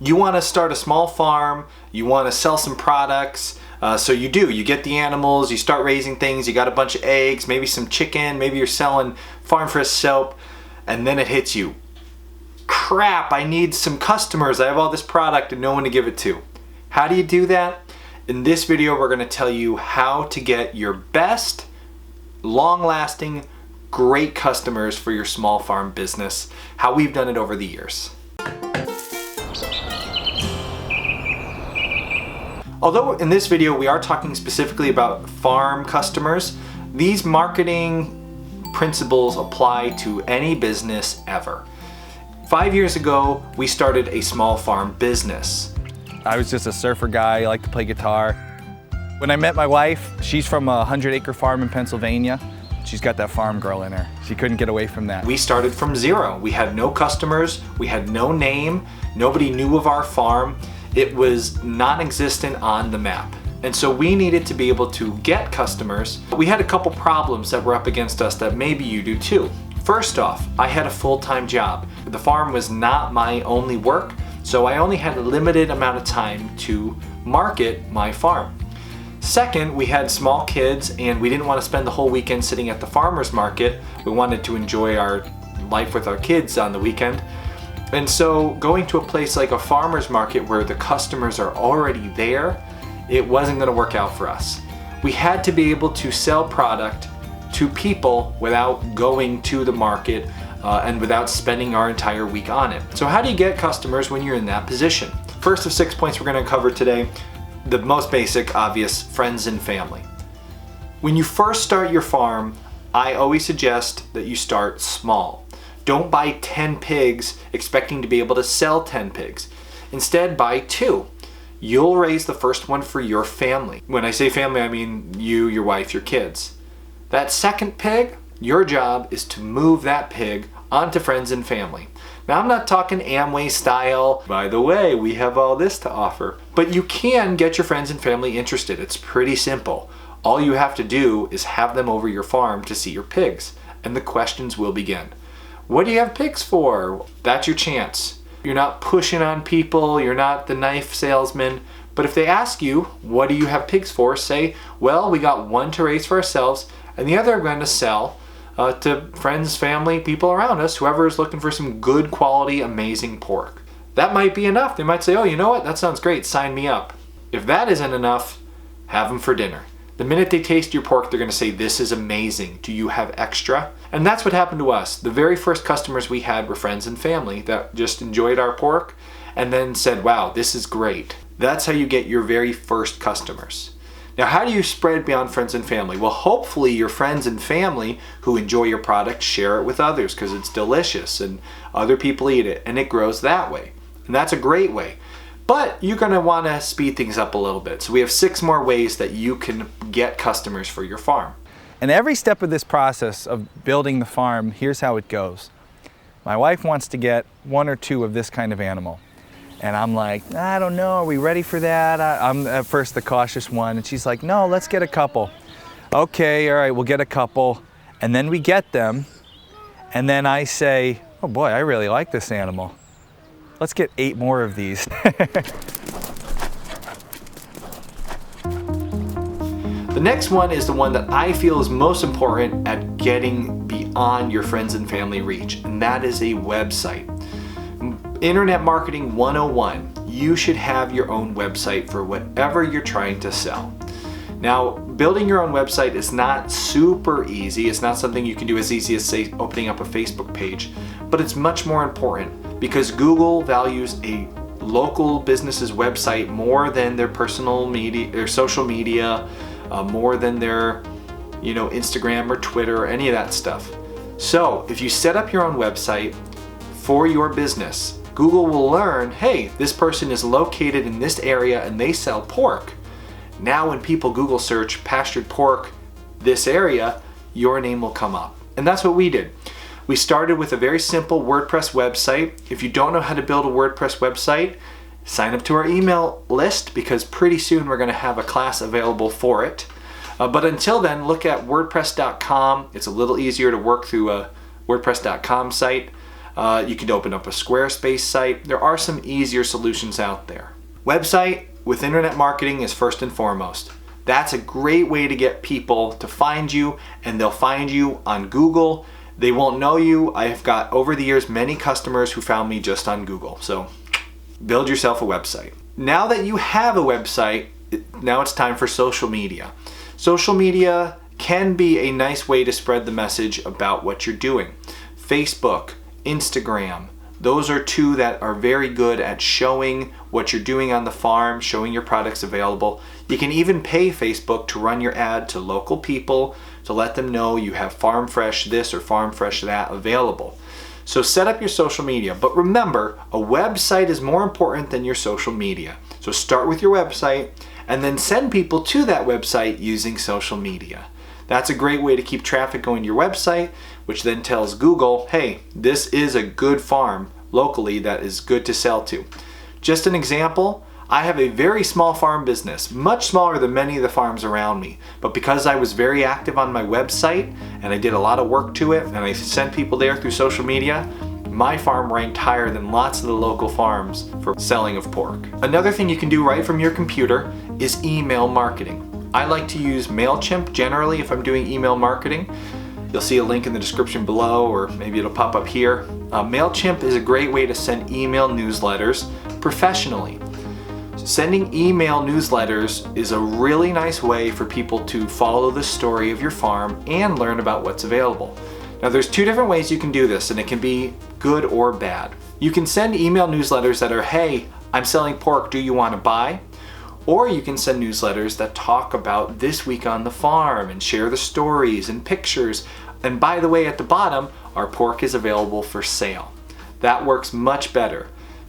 You want to start a small farm, you want to sell some products, so you get the animals, you start raising things, you got a bunch of eggs, maybe some chicken, maybe you're selling farm fresh soap, and then it hits you. Crap, I need some customers, I have all this product and no one to give it to. How do you do that? In this video, we're going to tell you how to get your best, long-lasting, great customers for your small farm business, how we've done it over the years. Although in this video we are talking specifically about farm customers, these marketing principles apply to any business ever. 5 years ago, we started a small farm business. I was just a surfer guy, I like to play guitar. When I met my wife, she's from a 100-acre farm in Pennsylvania. She's got that farm girl in her. She couldn't get away from that. We started from zero. We had no customers, we had no name, nobody knew of our farm. It was non-existent on the map. And so we needed to be able to get customers. We had a couple problems that were up against us that maybe you do too. First off, I had a full-time job. The farm was not my only work, so I only had a limited amount of time to market my farm. Second, we had small kids and we didn't want to spend the whole weekend sitting at the farmer's market. We wanted to enjoy our life with our kids on the weekend. And so going to a place like a farmer's market where the customers are already there, it wasn't going to work out for us. We had to be able to sell product to people without going to the market and without spending our entire week on it. So how do you get customers when you're in that position? First of 6 points we're going to cover today, the most basic, obvious, friends and family. When you first start your farm, I always suggest that you start small. Don't buy 10 pigs expecting to be able to sell 10 pigs. Instead, buy 2. You'll raise the first one for your family. When I say family, I mean you, your wife, your kids. That second pig, your job is to move that pig onto friends and family. Now, I'm not talking Amway style, by the way, we have all this to offer. But you can get your friends and family interested. It's pretty simple. All you have to do is have them over your farm to see your pigs, and the questions will begin. What do you have pigs for? That's your chance. You're not pushing on people, you're not the knife salesman, but if they ask you, what do you have pigs for? Say, well, we got one to raise for ourselves, and the other I'm going to sell to friends, family, people around us, whoever is looking for some good quality, amazing pork. That might be enough. They might say, oh, you know what? That sounds great. Sign me up. If that isn't enough, have them for dinner. The minute they taste your pork, they're going to say, this is amazing. Do you have extra? And that's what happened to us. The very first customers we had were friends and family that just enjoyed our pork and then said, wow, this is great. That's how you get your very first customers. Now, how do you spread beyond friends and family? Well, hopefully your friends and family who enjoy your product share it with others because it's delicious and other people eat it and it grows that way. And that's a great way. But you're going to want to speed things up a little bit. So we have 6 more ways that you can get customers for your farm. And every step of this process of building the farm, here's how it goes. My wife wants to get 1 or 2 of this kind of animal. And I'm like, I don't know, are we ready for that? I'm at first the cautious one. And she's like, no, let's get a couple. Okay, all right, we'll get a couple. And then we get them. And then I say, oh boy, I really like this animal. Let's get 8 more of these. The next one is the one that I feel is most important at getting beyond your friends and family reach, and that is a website. Internet Marketing 101. You should have your own website for whatever you're trying to sell. Now, building your own website is not super easy. It's not something you can do as easy as, say, opening up a Facebook page, but it's much more important because Google values a local business's website more than their personal media, their social media, more than their, Instagram or Twitter or any of that stuff. So if you set up your own website for your business, Google will learn, hey, this person is located in this area and they sell pork. Now when people Google search pastured pork, this area, your name will come up. And that's what we did. We started with a very simple WordPress website. If you don't know how to build a WordPress website, sign up to our email list because pretty soon we're going to have a class available for it. But until then, look at WordPress.com. It's a little easier to work through a WordPress.com site. You could open up a Squarespace site. There are some easier solutions out there. Website with internet marketing is first and foremost. That's a great way to get people to find you, and they'll find you on Google. They won't know you. I've got, over the years, many customers who found me just on Google. So build yourself a website. Now that you have a website, now it's time for social media. Social media can be a nice way to spread the message about what you're doing. Facebook, Instagram, those are two that are very good at showing what you're doing on the farm, showing your products available. You can even pay Facebook to run your ad to local people to let them know you have Farm Fresh this or Farm Fresh that available. So set up your social media, but remember, a website is more important than your social media. So start with your website and then send people to that website using social media. That's a great way to keep traffic going to your website, which then tells Google, hey, this is a good farm locally that is good to sell to. Just an example, I have a very small farm business, much smaller than many of the farms around me. But because I was very active on my website and I did a lot of work to it and I sent people there through social media, my farm ranked higher than lots of the local farms for selling of pork. Another thing you can do right from your computer is email marketing. I like to use MailChimp generally if I'm doing email marketing. You'll see a link in the description below, or maybe it'll pop up here. MailChimp is a great way to send email newsletters professionally. Sending email newsletters is a really nice way for people to follow the story of your farm and learn about what's available. Now there's two different ways you can do this, and it can be good or bad. You can send email newsletters that are, hey, I'm selling pork, do you want to buy? Or you can send newsletters that talk about this week on the farm and share the stories and pictures. And by the way, at the bottom, our pork is available for sale. That works much better.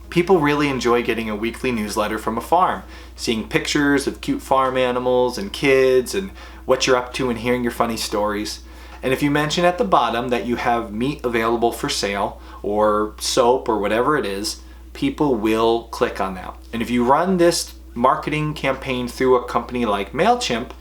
People really enjoy getting a weekly newsletter from a farm, seeing pictures of cute farm animals and kids and what you're up to and hearing your funny stories. And if you mention at the bottom that you have meat available for sale or soap or whatever it is, people will click on that. And if you run this marketing campaign through a company like MailChimp,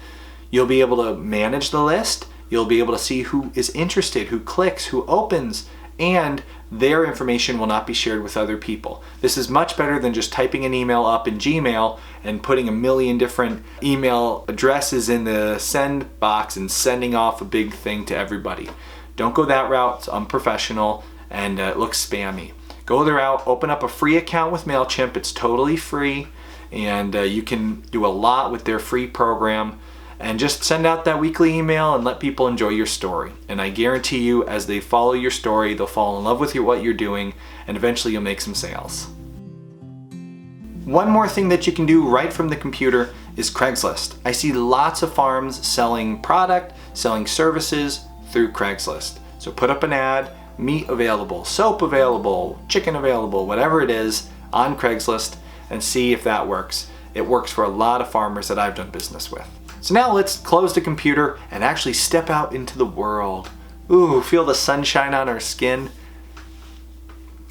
you'll be able to manage the list, you'll be able to see who is interested, who clicks, who opens, and their information will not be shared with other people. This is much better than just typing an email up in Gmail and putting a million different email addresses in the send box and sending off a big thing to everybody. Don't go that route, it's unprofessional and it looks spammy. Go the route, open up a free account with MailChimp, it's totally free, and you can do a lot with their free program, and just send out that weekly email and let people enjoy your story. And I guarantee you, as they follow your story, they'll fall in love with what you're doing, and eventually you'll make some sales. One more thing that you can do right from the computer is Craigslist. I see lots of farms selling product, selling services through Craigslist. So put up an ad, meat available, soap available, chicken available, whatever it is, on Craigslist, and see if that works. It works for a lot of farmers that I've done business with. So now let's close the computer and actually step out into the world. Ooh, feel the sunshine on our skin.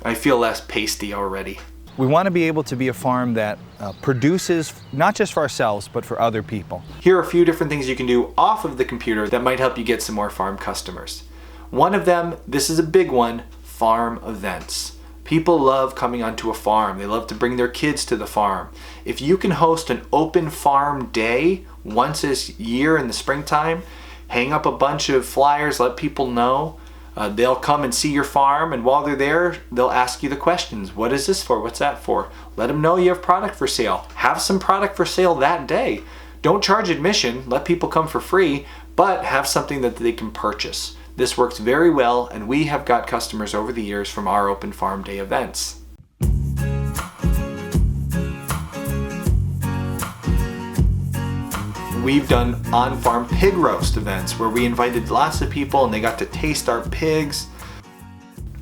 I feel less pasty already. We want to be able to be a farm that produces not just for ourselves, but for other people. Here are a few different things you can do off of the computer that might help you get some more farm customers. One of them, this is a big one, farm events. People love coming onto a farm. They love to bring their kids to the farm. If you can host an open farm day once a year in the springtime, hang up a bunch of flyers, let people know. They'll come and see your farm, and while they're there, they'll ask you the questions. What is this for? What's that for? Let them know you have product for sale. Have some product for sale that day. Don't charge admission. Let people come for free, but have something that they can purchase. This works very well, and we have got customers over the years from our open farm day events. We've done on-farm pig roast events where we invited lots of people and they got to taste our pigs.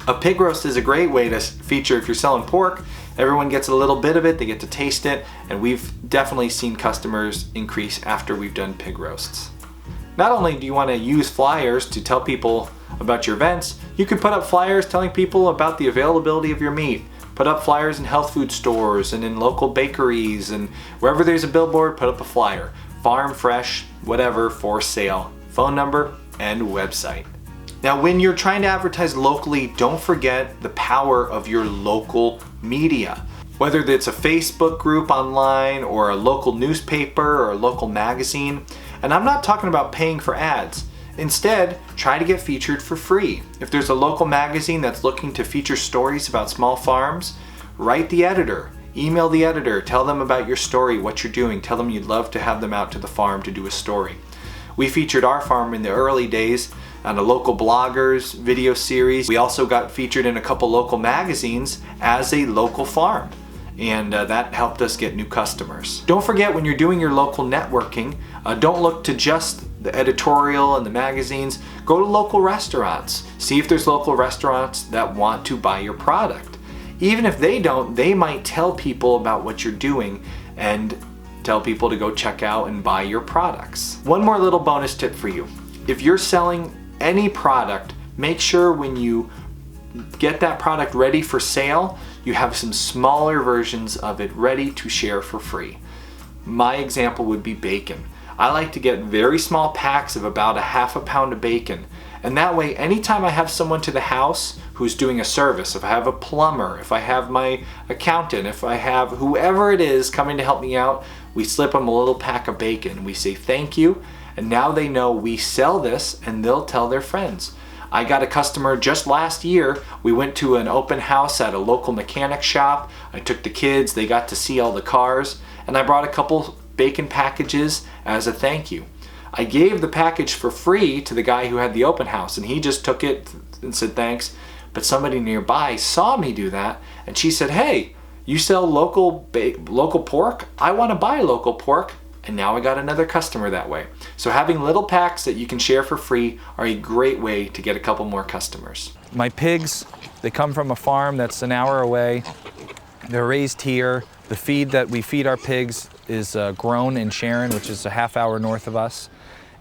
A pig roast is a great way to feature if you're selling pork. Everyone gets a little bit of it, they get to taste it, and we've definitely seen customers increase after we've done pig roasts. Not only do you want to use flyers to tell people about your events, you can put up flyers telling people about the availability of your meat. Put up flyers in health food stores and in local bakeries, and wherever there's a billboard, put up a flyer. Farm fresh, whatever, for sale. Phone number and website. Now, when you're trying to advertise locally, don't forget the power of your local media. Whether it's a Facebook group online or a local newspaper or a local magazine. And I'm not talking about paying for ads. Instead, try to get featured for free. If there's a local magazine that's looking to feature stories about small farms, write the editor, email the editor, tell them about your story, what you're doing, tell them you'd love to have them out to the farm to do a story. We featured our farm in the early days on a local bloggers video series. We also got featured in a couple local magazines as a local farm, and that helped us get new customers. Don't forget, when you're doing your local networking, don't look to just the editorial and the magazines. Go to local restaurants. See if there's local restaurants that want to buy your product. Even if they don't, they might tell people about what you're doing and tell people to go check out and buy your products. One more little bonus tip for you. If you're selling any product, make sure when you get that product ready for sale, you have some smaller versions of it ready to share for free. My example would be bacon. I like to get very small packs of about a half a pound of bacon. And that way, anytime I have someone to the house who's doing a service, if I have a plumber, if I have my accountant, if I have whoever it is coming to help me out, we slip them a little pack of bacon. We say thank you, and now they know we sell this and they'll tell their friends. I got a customer just last year. We went to an open house at a local mechanic shop. I took the kids, they got to see all the cars, and I brought a couple bacon packages as a thank you. I gave the package for free to the guy who had the open house, and he just took it and said thanks. But somebody nearby saw me do that, and she said, hey, you sell local pork? I want to buy local pork. And now I got another customer that way. So having little packs that you can share for free are a great way to get a couple more customers. My pigs, they come from a farm that's an hour away. They're raised here. The feed that we feed our pigs is grown in Sharon, which is a half hour north of us.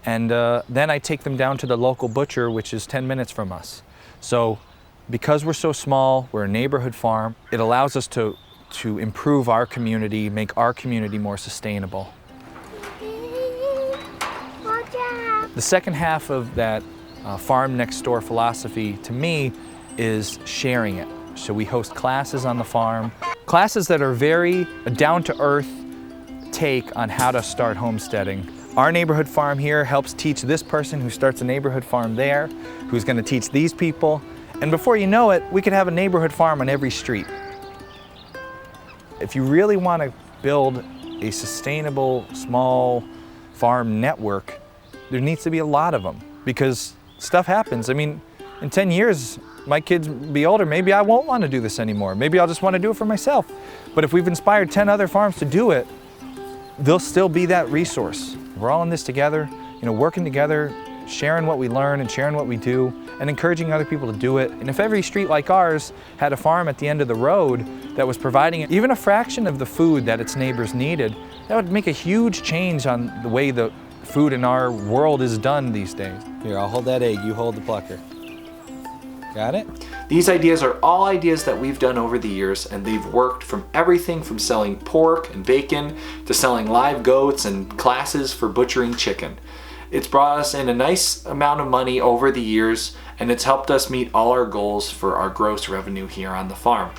And then I take them down to the local butcher, which is 10 minutes from us. So because we're so small, we're a neighborhood farm, it allows us to improve our community, make our community more sustainable. The second half of that farm next door philosophy to me is sharing it. So we host classes on the farm, classes that are very down-to-earth take on how to start homesteading. Our neighborhood farm here helps teach this person who starts a neighborhood farm there, who's going to teach these people, and before you know it, we could have a neighborhood farm on every street. If you really want to build a sustainable small farm network, there needs to be a lot of them, because stuff happens. I mean, in 10 years, my kids will be older. Maybe I won't want to do this anymore. Maybe I'll just want to do it for myself. But if we've inspired 10 other farms to do it, there'll still be that resource. We're all in this together, working together, sharing what we learn and sharing what we do, and encouraging other people to do it. And if every street like ours had a farm at the end of the road that was providing even a fraction of the food that its neighbors needed, that would make a huge change on the way the food in our world is done these days. Here, I'll hold that egg, you hold the plucker. Got it? These ideas are all ideas that we've done over the years, and they've worked from everything from selling pork and bacon to selling live goats and classes for butchering chicken. It's brought us in a nice amount of money over the years, and it's helped us meet all our goals for our gross revenue here on the farm.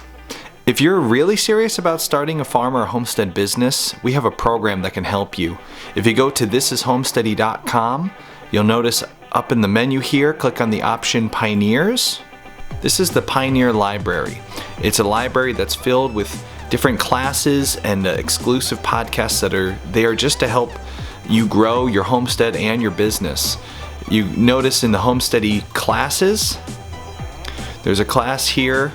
If you're really serious about starting a farm or a homestead business, we have a program that can help you. If you go to thisishomesteady.com, you'll notice up in the menu here, click on the option Pioneers. This is the Pioneer Library. It's a library that's filled with different classes and exclusive podcasts that are there just to help you grow your homestead and your business. You notice in the Homesteady classes, there's a class here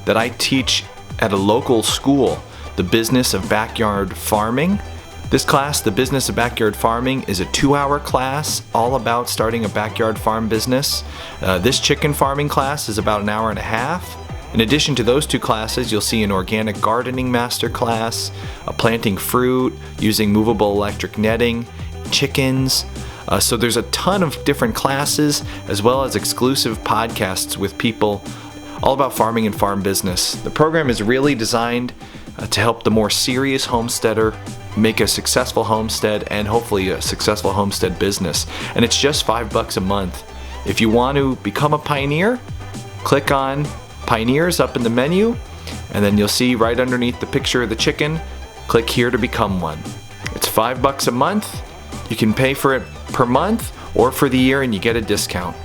that I teach at a local school, the business of backyard farming. This class, the business of backyard farming, is a 2-hour class all about starting a backyard farm business. This chicken farming class is about an hour and a half. In addition to those 2 classes, you'll see an organic gardening master class, a planting fruit using movable electric netting, chickens. So there's a ton of different classes, as well as exclusive podcasts with people all about farming and farm business. The program is really designed to help the more serious homesteader make a successful homestead and hopefully a successful homestead business. And it's just $5 a month. If you want to become a pioneer, click on Pioneers up in the menu, and then you'll see right underneath the picture of the chicken, click here to become one. It's $5 a month. You can pay for it per month or for the year and you get a discount.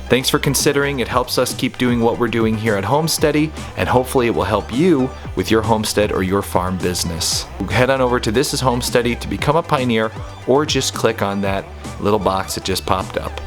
Thanks for considering. It helps us keep doing what we're doing here at Homesteady, and hopefully it will help you with your homestead or your farm business. Head on over to This is Homesteady to become a pioneer, or just click on that little box that just popped up.